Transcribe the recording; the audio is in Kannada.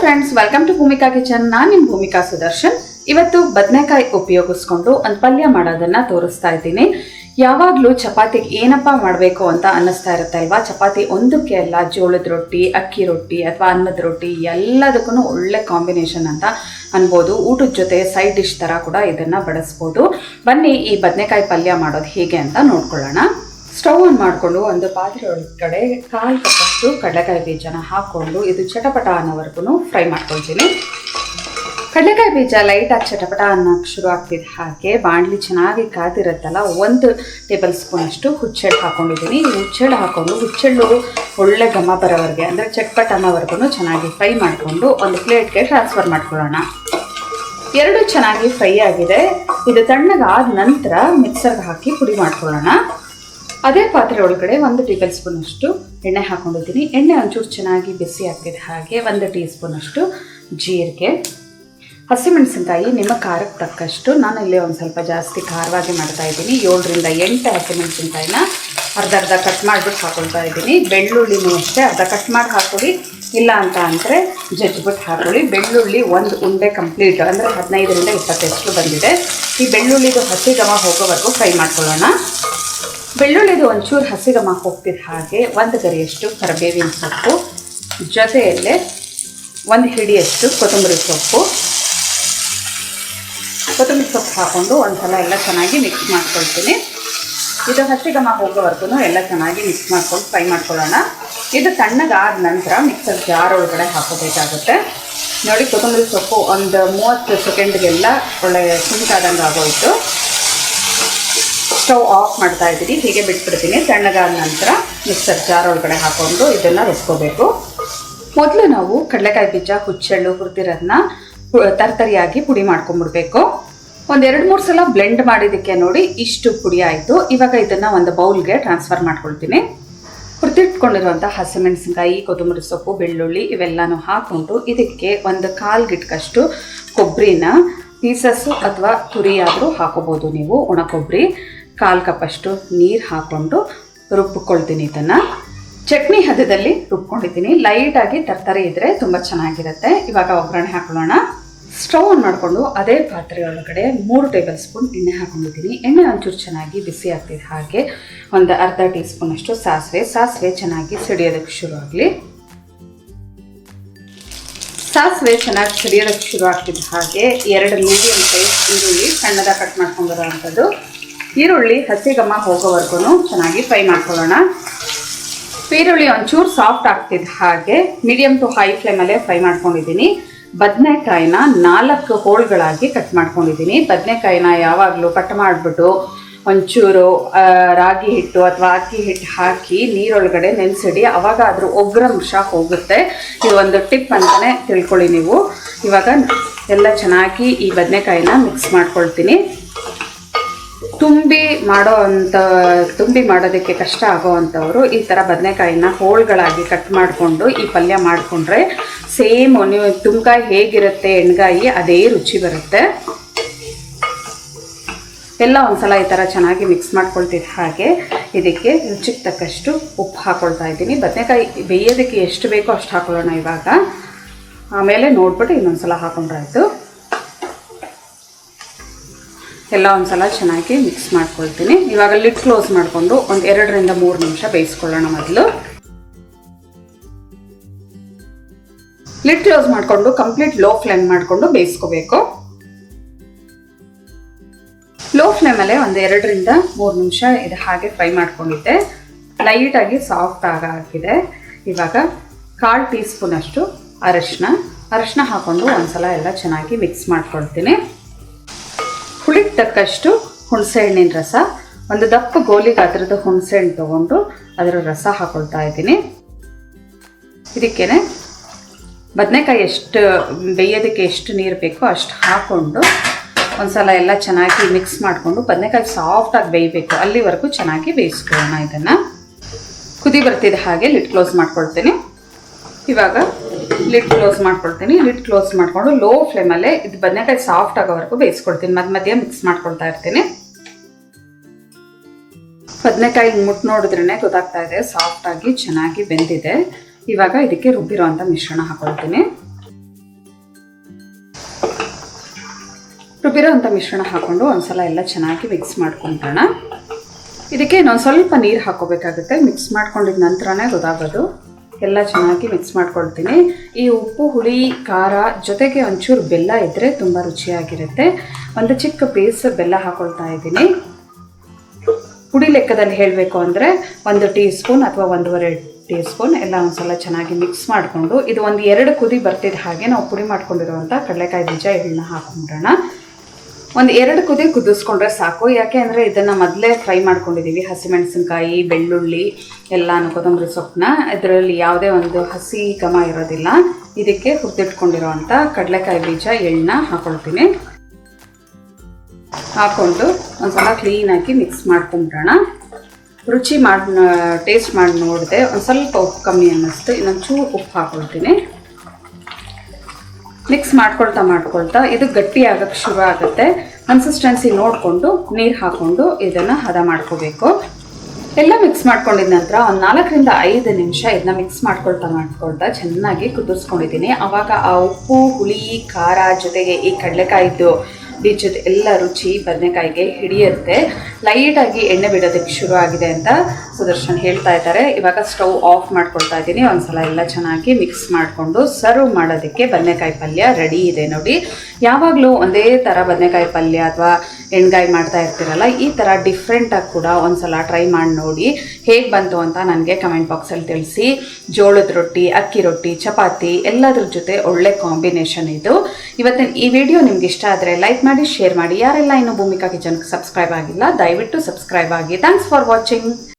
Friends, welcome to Bhoomika kitchen. ನಾನು ನಿಮ್ಮ ಭೂಮಿಕಾ ಸುದರ್ಶನ್. ಇವತ್ತು ಬದನೆಕಾಯಿ ಉಪಯೋಗಿಸ್ಕೊಂಡು ಒಂದು ಪಲ್ಯ ಮಾಡೋದನ್ನ ತೋರಿಸ್ತಾ ಇದ್ದೀನಿ. ಯಾವಾಗಲೂ ಚಪಾತಿಗೆ ಏನಪ್ಪ ಮಾಡಬೇಕು ಅಂತ ಅನ್ನಿಸ್ತಾ ಇರುತ್ತೆ ಅಲ್ವಾ. ಚಪಾತಿ ಒಂದಕ್ಕೆ ಅಲ್ಲ, ಜೋಳದ ರೊಟ್ಟಿ, ಅಕ್ಕಿ ರೊಟ್ಟಿ ಅಥವಾ ಅನ್ನದ ರೊಟ್ಟಿ ಎಲ್ಲದಕ್ಕೂ ಒಳ್ಳೆ ಕಾಂಬಿನೇಷನ್ ಅಂತ ಅನ್ಬೋದು. ಊಟದ ಜೊತೆ ಸೈಡ್ ಡಿಶ್ ಥರ ಕೂಡ ಇದನ್ನು ಬಳಸ್ಬೋದು. ಬನ್ನಿ ಈ ಬದನೆಕಾಯಿ ಪಲ್ಯ ಮಾಡೋದು ಹೇಗೆ ಅಂತ ನೋಡ್ಕೊಳ್ಳೋಣ. ಸ್ಟವ್ ಆನ್ ಮಾಡಿಕೊಂಡು ಒಂದು ಪಾತ್ರೆ ಒಳಗಡೆ 1/4 ಕಪ್ಪಷ್ಟು ಕಡಲೆಕಾಯಿ ಬೀಜನ ಹಾಕ್ಕೊಂಡು ಇದು ಚಟಪಟ ಅನ್ನೋವರೆಗೂ ಫ್ರೈ ಮಾಡ್ಕೊಳ್ತೀನಿ. ಕಡಲೆಕಾಯಿ ಬೀಜ ಲೈಟಾಗಿ ಚಟಪಟ ಅನ್ನೋಕ್ಕೆ ಶುರು ಆಗ್ತಿದ್ದ ಹಾಗೆ ಬಾಣಲಿ ಚೆನ್ನಾಗಿ ಕಾದಿರುತ್ತಲ್ಲ, 1 ಟೇಬಲ್ ಸ್ಪೂನ್ ಅಷ್ಟು ಹುಚ್ಚೆಳ್ಳು ಹಾಕ್ಕೊಂಡಿದ್ದೀನಿ. ಹುಚ್ಚೆಳ್ಳು ಹಾಕ್ಕೊಂಡು ಹುಚ್ಚೆಳ್ಳು ಒಳ್ಳೆ ಘಮ ಬರೋವರೆಗೆ ಅಂದರೆ ಚಟ್ಪಟ ಅನ್ನೋವರೆಗೂ ಚೆನ್ನಾಗಿ ಫ್ರೈ ಮಾಡಿಕೊಂಡು ಒಂದು ಪ್ಲೇಟ್ಗೆ ಟ್ರಾನ್ಸ್ಫರ್ ಮಾಡ್ಕೊಳ್ಳೋಣ. 2 ಚೆನ್ನಾಗಿ ಫ್ರೈ ಆಗಿದೆ. ಇದು ತಣ್ಣಗಾದ ನಂತರ ಮಿಕ್ಸರ್ಗೆ ಹಾಕಿ ಪುಡಿ ಮಾಡ್ಕೊಳ್ಳೋಣ. ಅದೇ ಪಾತ್ರೆ ಒಳಗಡೆ 1 ಟೇಬಲ್ ಸ್ಪೂನ್ ಅಷ್ಟು ಎಣ್ಣೆ ಹಾಕ್ಕೊಂಡಿದ್ದೀನಿ. ಎಣ್ಣೆ ಒಂಚೂರು ಚೆನ್ನಾಗಿ ಬಿಸಿ ಆಗ್ತಿದೆ ಹಾಗೆ 1 ಟೀ ಸ್ಪೂನ್ ಅಷ್ಟು ಜೀರಿಗೆ, ಹಸಿಮೆಣಸಿನ್ಕಾಯಿ ನಿಮ್ಮ ಖಾರಕ್ಕೆ ತಕ್ಕಷ್ಟು. ನಾನು ಇಲ್ಲಿ ಒಂದು ಸ್ವಲ್ಪ ಜಾಸ್ತಿ ಖಾರವಾಗಿ ಮಾಡ್ತಾ ಇದ್ದೀನಿ. 7 ರಿಂದ 8 ಹಸಿಮೆಣಸಿನ್ಕಾಯಿನ ಅರ್ಧ ಕಟ್ ಮಾಡಿಬಿಟ್ಟು ಹಾಕೊಳ್ತಾ ಇದ್ದೀನಿ. ಬೆಳ್ಳುಳ್ಳಿನೂ ಅಷ್ಟೇ ಅರ್ಧ ಕಟ್ ಮಾಡಿ ಹಾಕೊಳ್ಳಿ, ಇಲ್ಲ ಅಂತ ಅಂದರೆ ಜಜ್ಜಿಬಿಟ್ಟು ಹಾಕೊಳ್ಳಿ. ಬೆಳ್ಳುಳ್ಳಿ 1 ಉಂಡೆ ಕಂಪ್ಲೀಟ್ ಅಂದರೆ 15 ರಿಂದ 20 ಬಂದಿದೆ. ಈ ಬೆಳ್ಳುಳ್ಳಿದು ಹಸಿ ಘಮ ಹೋಗೋವರೆಗೂ ಫ್ರೈ ಮಾಡ್ಕೊಳ್ಳೋಣ. ಬೆಳ್ಳುಳ್ಳಿದು ಒಂಚೂರು ಹಸಿ ಘಮ ಹೋಗ್ತಿದ್ದ ಹಾಗೆ 1 ಗರಿಯಷ್ಟು ಕರಿಬೇವಿನ ಸೊಪ್ಪು, ಜೊತೆಯಲ್ಲೇ 1 ಹಿಡಿಯಷ್ಟು ಕೊತ್ತಂಬರಿ ಸೊಪ್ಪು ಹಾಕ್ಕೊಂಡು ಒಂದ್ಸಲ ಎಲ್ಲ ಚೆನ್ನಾಗಿ ಮಿಕ್ಸ್ ಮಾಡ್ಕೊಳ್ತೀನಿ. ಇದು ಹಸಿ ಘಮ ಹೋಗೋವರೆಗೂ ಎಲ್ಲ ಚೆನ್ನಾಗಿ ಮಿಕ್ಸ್ ಮಾಡ್ಕೊಂಡು ಫ್ರೈ ಮಾಡ್ಕೊಳ್ಳೋಣ. ಇದು ತಣ್ಣಗಾದ ನಂತರ ಮಿಕ್ಸರ್ ಜಾರ್ ಒಳಗಡೆ ಹಾಕೋಬೇಕಾಗುತ್ತೆ. ನೋಡಿ, ಕೊತ್ತಂಬರಿ ಸೊಪ್ಪು ಒಂದು 30 ಸೆಕೆಂಡ್ಗೆಲ್ಲ ಒಳ್ಳೆ ಸುಂಟಾದಂಗೆ ಆಗೋಯಿತು. ಸ್ಟವ್ ಆಫ್ ಮಾಡ್ತಾ ಇದ್ದೀನಿ, ಹೀಗೆ ಬಿಟ್ಬಿಡ್ತೀನಿ. ತಣ್ಣಗಾದ ನಂತರ ಮಿಕ್ಸರ್ ಜಾರ್ ಒಳಗಡೆ ಹಾಕ್ಕೊಂಡು ಇದನ್ನು ರುಬ್ಕೋಬೇಕು. ಮೊದಲು ನಾವು ಕಡಲೆಕಾಯಿ ಬೀಜ, ಹುಚ್ಚೆಳ್ಳು ಹುರಿದಿರೋದನ್ನ ತರ್ತರಿಯಾಗಿ ಪುಡಿ ಮಾಡ್ಕೊಂಡ್ಬಿಡ್ಬೇಕು. ಒಂದು 2-3 ಸಲ ಬ್ಲೆಂಡ್ ಮಾಡಿದ್ದಕ್ಕೆ ನೋಡಿ ಇಷ್ಟು ಪುಡಿ ಆಯಿತು. ಇವಾಗ ಇದನ್ನು ಒಂದು ಬೌಲ್ಗೆ ಟ್ರಾನ್ಸ್ಫರ್ ಮಾಡ್ಕೊಳ್ತೀನಿ. ಹುರಿದಿಟ್ಕೊಂಡಿರುವಂಥ ಹಸಿಮೆಣಸಿನ್ಕಾಯಿ, ಕೊತ್ತಂಬರಿ ಸೊಪ್ಪು, ಬೆಳ್ಳುಳ್ಳಿ ಇವೆಲ್ಲನೂ ಹಾಕ್ಕೊಂಡು ಇದಕ್ಕೆ 1/4 ಗಿಟ್ಕಷ್ಟು ಕೊಬ್ಬರಿನ ಪೀಸಸ್ಸು ಅಥವಾ ತುರಿಯಾದರೂ ಹಾಕೋಬೋದು ನೀವು. ಒಣ ಕೊಬ್ಬರಿ 1/4 ಕಪ್ಪಷ್ಟು ನೀರು ಹಾಕ್ಕೊಂಡು ರುಬ್ಕೊಳ್ತೀನಿ. ಇದನ್ನು ಚಟ್ನಿ ಹದದಲ್ಲಿ ರುಬ್ಕೊಂಡಿದ್ದೀನಿ. ಲೈಟಾಗಿ ತರ್ತರಿ ಇದ್ದರೆ ತುಂಬ ಚೆನ್ನಾಗಿರುತ್ತೆ. ಇವಾಗ ಒಗ್ಗರಣೆ ಹಾಕೊಳ್ಳೋಣ. ಸ್ಟವ್ ಆನ್ ಮಾಡಿಕೊಂಡು ಅದೇ ಪಾತ್ರೆ ಒಳಗಡೆ 3 ಟೇಬಲ್ ಸ್ಪೂನ್ ಎಣ್ಣೆ ಹಾಕೊಂಡಿದ್ದೀನಿ. ಎಣ್ಣೆ ಒಂಚೂರು ಚೆನ್ನಾಗಿ ಬಿಸಿ ಆಗ್ತಿದೆ ಹಾಗೆ ಒಂದು ಅರ್ಧ ಟೀ ಸ್ಪೂನ್ ಅಷ್ಟು ಸಾಸಿವೆ ಚೆನ್ನಾಗಿ ಸಿಡಿಯೋದಕ್ಕೆ ಶುರು ಆಗಲಿ. ಸಾಸಿವೆ ಚೆನ್ನಾಗಿ ಸಿಡಿಯೋದಕ್ಕೆ ಶುರು ಆಗ್ತಿದ್ದ ಹಾಗೆ 2 ಮೀಡಿಯಮ್ ಸೈಜ್ ಈರುಳ್ಳಿ ಸಣ್ಣದಾಗಿ ಕಟ್ ಮಾಡ್ಕೊಂಡಿರೋ ಅಂಥದ್ದು. ಈರುಳ್ಳಿ ಹಸಿ ಘಮ ಹೋಗೋವರೆಗೂ ಚೆನ್ನಾಗಿ ಫ್ರೈ ಮಾಡ್ಕೊಳ್ಳೋಣ. ಈರುಳ್ಳಿ ಒಂಚೂರು ಸಾಫ್ಟ್ ಆಗ್ತಿದ್ದ ಹಾಗೆ ಮೀಡಿಯಮ್ ಟು ಹೈ ಫ್ಲೇಮಲ್ಲೇ ಫ್ರೈ ಮಾಡ್ಕೊಂಡಿದ್ದೀನಿ. ಬದನೆಕಾಯಿನ 4 ಹೋಳುಗಳಾಗಿ ಕಟ್ ಮಾಡ್ಕೊಂಡಿದ್ದೀನಿ. ಬದನೆಕಾಯಿನ ಯಾವಾಗಲೂ ಕಟ್ ಮಾಡಿಬಿಟ್ಟು ಒಂಚೂರು ರಾಗಿ ಹಿಟ್ಟು ಅಥವಾ ಅಕ್ಕಿ ಹಿಟ್ಟು ಹಾಕಿ ನೀರೊಳಗಡೆ ನೆನೆಸಿಡಿ, ಅವಾಗ ಅದ್ರ ಒಗ್ಗರಂಶ ಹೋಗುತ್ತೆ. ಇದು ಒಂದು ಟಿಪ್ ಅಂತಲೇ ತಿಳ್ಕೊಳ್ಳಿ ನೀವು. ಇವಾಗ ಎಲ್ಲ ಚೆನ್ನಾಗಿ ಈ ಬದನೆಕಾಯಿನ ಮಿಕ್ಸ್ ಮಾಡ್ಕೊಳ್ತೀನಿ. ತುಂಬಿ ಮಾಡೋದಕ್ಕೆ ಕಷ್ಟ ಆಗೋ ಅಂಥವರು ಈ ಥರ ಬದನೆಕಾಯಿನ ಹೋಳುಗಳಾಗಿ ಕಟ್ ಮಾಡಿಕೊಂಡು ಈ ಪಲ್ಯ ಮಾಡಿಕೊಂಡ್ರೆ ಸೇಮ್ ನೀವು ತುಂಬ್ಕಾಯಿ ಹೇಗಿರುತ್ತೆ ಎಣ್ಗಾಯಿ ಅದೇ ರುಚಿ ಬರುತ್ತೆ. ಎಲ್ಲ ಒಂದ್ಸಲ ಈ ಥರ ಚೆನ್ನಾಗಿ ಮಿಕ್ಸ್ ಮಾಡ್ಕೊಳ್ತಿದ್ದ ಹಾಗೆ ಇದಕ್ಕೆ ರುಚಿಗೆ ತಕ್ಕಷ್ಟು ಉಪ್ಪು ಹಾಕ್ಕೊಳ್ತಾ ಇದ್ದೀನಿ. ಬದನೆಕಾಯಿ ಬೇಯೋದಕ್ಕೆ ಎಷ್ಟು ಬೇಕೋ ಅಷ್ಟು ಹಾಕೊಳ್ಳೋಣ. ಇವಾಗ ಆಮೇಲೆ ನೋಡ್ಬಿಟ್ಟು ಇನ್ನೊಂದ್ಸಲ ಹಾಕೊಂಡ್ರಾಯ್ತು. ಎಲ್ಲ ಒಂದ್ಸಲ ಚೆನ್ನಾಗಿ ಮಿಕ್ಸ್ ಮಾಡ್ಕೊಳ್ತೀನಿ. ಇವಾಗ ಲಿಡ್ ಕ್ಲೋಸ್ ಮಾಡಿಕೊಂಡು ಒಂದು 2 ರಿಂದ 3 ನಿಮಿಷ ಬೇಯಿಸ್ಕೊಳ್ಳೋಣ. ಮೊದಲು ಲಿಡ್ ಕ್ಲೋಸ್ ಮಾಡಿಕೊಂಡು ಕಂಪ್ಲೀಟ್ ಲೋ ಫ್ಲೇಮ್ ಮಾಡಿಕೊಂಡು ಬೇಯಿಸ್ಕೋಬೇಕು. ಲೋ ಫ್ಲೇಮಲ್ಲೇ ಒಂದು 2 ರಿಂದ 3 ನಿಮಿಷ ಇದು ಹಾಗೆ ಫ್ರೈ ಮಾಡ್ಕೊಂಡಿದ್ದೆ. ಲೈಟಾಗಿ ಸಾಫ್ಟ್ ಆಗಿದೆ. ಇವಾಗ 1/4 ಟೀ ಸ್ಪೂನ್ ಅಷ್ಟು ಅರಶಿನ ಹಾಕ್ಕೊಂಡು ಒಂದ್ಸಲ ಎಲ್ಲ ಚೆನ್ನಾಗಿ ಮಿಕ್ಸ್ ಮಾಡ್ಕೊಳ್ತೀನಿ. ಹುಳಿಗೆ ತಕ್ಕಷ್ಟು ಹುಣಸೆ ಹಣ್ಣಿನ ರಸ, ಒಂದು ದಪ್ಪ ಗೋಲಿ ಗಾತ್ರದ ಹುಣಸೆ ಹಣ್ಣು ತೊಗೊಂಡು ಅದರ ರಸ ಹಾಕೊಳ್ತಾ ಇದ್ದೀನಿ. ಇದಕ್ಕೇನೆ ಬದನೆಕಾಯಿ ಎಷ್ಟು ಬೇಯೋದಕ್ಕೆ ಎಷ್ಟು ನೀರು ಬೇಕೋ ಅಷ್ಟು ಹಾಕ್ಕೊಂಡು ಒಂದ್ಸಲ ಎಲ್ಲ ಚೆನ್ನಾಗಿ ಮಿಕ್ಸ್ ಮಾಡಿಕೊಂಡು ಬದನೆಕಾಯಿ ಸಾಫ್ಟಾಗಿ ಬೇಯಬೇಕು, ಅಲ್ಲಿವರೆಗೂ ಚೆನ್ನಾಗಿ ಬೇಯಿಸ್ಕೊಳ್ಳೋಣ. ಇದನ್ನು ಕುದಿ ಬರ್ತಿದ್ದ ಹಾಗೆ ಲಿಡ್ ಕ್ಲೋಸ್ ಮಾಡ್ಕೊಳ್ತೀನಿ. ಇವಾಗ ಲಿಡ್ ಕ್ಲೋಸ್ ಮಾಡಿಕೊಂಡು ಲೋ ಫ್ಲೇಮಲ್ಲೇ ಇದು ಬದನೆಕಾಯಿ ಸಾಫ್ಟ್ ಆಗೋವರೆಗೂ ಬೇಯಿಸ್ಕೊಳ್ತೀನಿ. ಮಧ್ಯೆ ಮಿಕ್ಸ್ ಮಾಡ್ಕೊಳ್ತಾ ಇರ್ತೀನಿ. ಬದನೆಕಾಯಿ ಮುಟ್ಟು ನೋಡಿದ್ರೇ ಗೊತ್ತಾಗ್ತಾ ಇದೆ ಸಾಫ್ಟಾಗಿ ಚೆನ್ನಾಗಿ ಬೆಂದಿದೆ. ಇವಾಗ ಇದಕ್ಕೆ ರುಬ್ಬಿರೋಂಥ ಮಿಶ್ರಣ ಹಾಕೊಳ್ತೀನಿ. ರುಬ್ಬಿರೋ ಅಂಥ ಮಿಶ್ರಣ ಹಾಕ್ಕೊಂಡು ಒಂದ್ಸಲ ಎಲ್ಲ ಚೆನ್ನಾಗಿ ಮಿಕ್ಸ್ ಮಾಡ್ಕೊಂತಾಣ. ಇದಕ್ಕೆ ಇನ್ನೊಂದು ಸ್ವಲ್ಪ ನೀರು ಹಾಕೋಬೇಕಾಗುತ್ತೆ. ಮಿಕ್ಸ್ ಮಾಡ್ಕೊಂಡಿದ ನಂತರನೇ ಗೊತ್ತಾಗೋದು. ಎಲ್ಲ ಚೆನ್ನಾಗಿ ಮಿಕ್ಸ್ ಮಾಡ್ಕೊಳ್ತೀನಿ. ಈ ಉಪ್ಪು, ಹುಳಿ, ಖಾರ ಜೊತೆಗೆ ಒಂಚೂರು ಬೆಲ್ಲ ಇದ್ದರೆ ತುಂಬ ರುಚಿಯಾಗಿರುತ್ತೆ. ಒಂದು ಚಿಕ್ಕ ಪೀಸ್ ಬೆಲ್ಲ ಹಾಕೊಳ್ತಾ ಇದ್ದೀನಿ. ಪುಡಿ ಲೆಕ್ಕದಲ್ಲಿ ಹೇಳಬೇಕು ಅಂದರೆ 1 ಟೀ ಸ್ಪೂನ್ ಅಥವಾ 1.5 ಟೀ ಸ್ಪೂನ್ ಎಲ್ಲ ಒಂದ್ಸಲ ಚೆನ್ನಾಗಿ ಮಿಕ್ಸ್ ಮಾಡಿಕೊಂಡು ಇದು ಒಂದು 2 ಕುದಿ ಬರ್ತಿದ್ದ ಹಾಗೆ ನಾವು ಪುಡಿ ಮಾಡ್ಕೊಂಡಿರುವಂಥ ಕಡಲೆಕಾಯಿ ಬೀಜ ಎಳ್ಳನ್ನ ಹಾಕೊಂಡ್ಬಿಡೋಣ. ಒಂದು 2 ಕುದಿ ಕುದಿಸ್ಕೊಂಡ್ರೆ ಸಾಕು. ಯಾಕೆ ಅಂದರೆ ಇದನ್ನು ಮೊದಲೇ ಫ್ರೈ ಮಾಡ್ಕೊಂಡಿದ್ದೀವಿ. ಹಸಿಮೆಣಸಿನ್ಕಾಯಿ, ಬೆಳ್ಳುಳ್ಳಿ ಎಲ್ಲಾನು, ಕೊತ್ತಂಬರಿ ಸೊಪ್ಪನ್ನ, ಇದರಲ್ಲಿ ಯಾವುದೇ ಒಂದು ಹಸಿ ಘಮ ಇರೋದಿಲ್ಲ. ಇದಕ್ಕೆ ಹುರಿದಿಟ್ಕೊಂಡಿರೋವಂಥ ಕಡಲೆಕಾಯಿ ಬೀಜ ಎಳ್ಳನ್ನ ಹಾಕೊಳ್ತೀನಿ. ಹಾಕ್ಕೊಂಡು ಒಂದ್ಸಲ ಕ್ಲೀನಾಗಿ ಮಿಕ್ಸ್ ಮಾಡ್ಕೊಂಬಿಡೋಣ. ರುಚಿ ಟೇಸ್ಟ್ ಮಾಡಿ ನೋಡಿದೆ, ಒಂದು ಸ್ವಲ್ಪ ಉಪ್ಪು ಕಮ್ಮಿ ಅನ್ನಿಸ್ತು. ಇನ್ನೊಂಚೂರು ಉಪ್ಪು ಹಾಕ್ಕೊಳ್ತೀನಿ. ಮಿಕ್ಸ್ ಮಾಡ್ಕೊಳ್ತಾ ಇದು ಗಟ್ಟಿ ಆಗೋಕ್ಕೆ ಶುರು ಆಗುತ್ತೆ. ಕನ್ಸಿಸ್ಟೆನ್ಸಿ ನೋಡಿಕೊಂಡು ನೀರು ಹಾಕ್ಕೊಂಡು ಇದನ್ನು ಹದ ಮಾಡ್ಕೋಬೇಕು. ಎಲ್ಲ ಮಿಕ್ಸ್ ಮಾಡ್ಕೊಂಡಿದ ನಂತರ ಒಂದು 4 ರಿಂದ 5 ನಿಮಿಷ ಇದನ್ನ ಮಿಕ್ಸ್ ಮಾಡ್ಕೊಳ್ತಾ ಚೆನ್ನಾಗಿ ಕುದಿಸ್ಕೊಂಡಿದ್ದೀನಿ. ಆವಾಗ ಆ ಉಪ್ಪು, ಹುಳಿ, ಖಾರ ಜೊತೆಗೆ ಈ ಕಡಲೆಕಾಯಿದ್ದು ಬೀಜದ ಎಲ್ಲ ರುಚಿ ಬದನೆಕಾಯಿಗೆ ಹಿಡಿಯುತ್ತೆ. ಲೈಟಾಗಿ ಎಣ್ಣೆ ಬಿಡೋದಕ್ಕೆ ಶುರು ಆಗಿದೆ ಅಂತ ಸುದರ್ಶನ್ ಹೇಳ್ತಾ ಇದ್ದಾರೆ. ಇವಾಗ ಸ್ಟವ್ ಆಫ್ ಮಾಡ್ಕೊಳ್ತಾ ಇದ್ದೀನಿ. ಒಂದ್ಸಲ ಎಲ್ಲ ಚೆನ್ನಾಗಿ ಮಿಕ್ಸ್ ಮಾಡಿಕೊಂಡು ಸರ್ವ್ ಮಾಡೋದಕ್ಕೆ ಬದನೆಕಾಯಿ ಪಲ್ಯ ರೆಡಿ ಇದೆ ನೋಡಿ. ಯಾವಾಗಲೂ ಒಂದೇ ಥರ ಬದನೆಕಾಯಿ ಪಲ್ಯ ಅಥವಾ ಎಣ್ಗಾಯಿ ಮಾಡ್ತಾ ಇರ್ತೀರಲ್ಲ, ಈ ಥರ ಡಿಫ್ರೆಂಟಾಗಿ ಕೂಡ ಒಂದ್ಸಲ ಟ್ರೈ ಮಾಡಿ ನೋಡಿ. ಹೇಗೆ ಬಂತು ಅಂತ ನನಗೆ ಕಮೆಂಟ್ ಬಾಕ್ಸಲ್ಲಿ ತಿಳಿಸಿ. ಜೋಳದ ರೊಟ್ಟಿ, ಅಕ್ಕಿ ರೊಟ್ಟಿ, ಚಪಾತಿ ಎಲ್ಲದ್ರ ಜೊತೆ ಒಳ್ಳೆ ಕಾಂಬಿನೇಷನ್ ಇದು. ಇವತ್ತಿನ ಈ ವಿಡಿಯೋ ನಿಮ್ಗೆ ಇಷ್ಟ ಆದರೆ ಲೈಕ್ ಮಾಡಿ, ಶೇರ್ ಮಾಡಿ. ಯಾರೆಲ್ಲ ಇನ್ನೂ ಭೂಮಿಕಾ ಕಿಚನ್ಗೆ ಸಬ್ಸ್ಕ್ರೈಬ್ ಆಗಿಲ್ಲ ದಯವಿಟ್ಟು ಸಬ್ಸ್ಕ್ರೈಬ್ ಆಗಿ. Thanks for watching.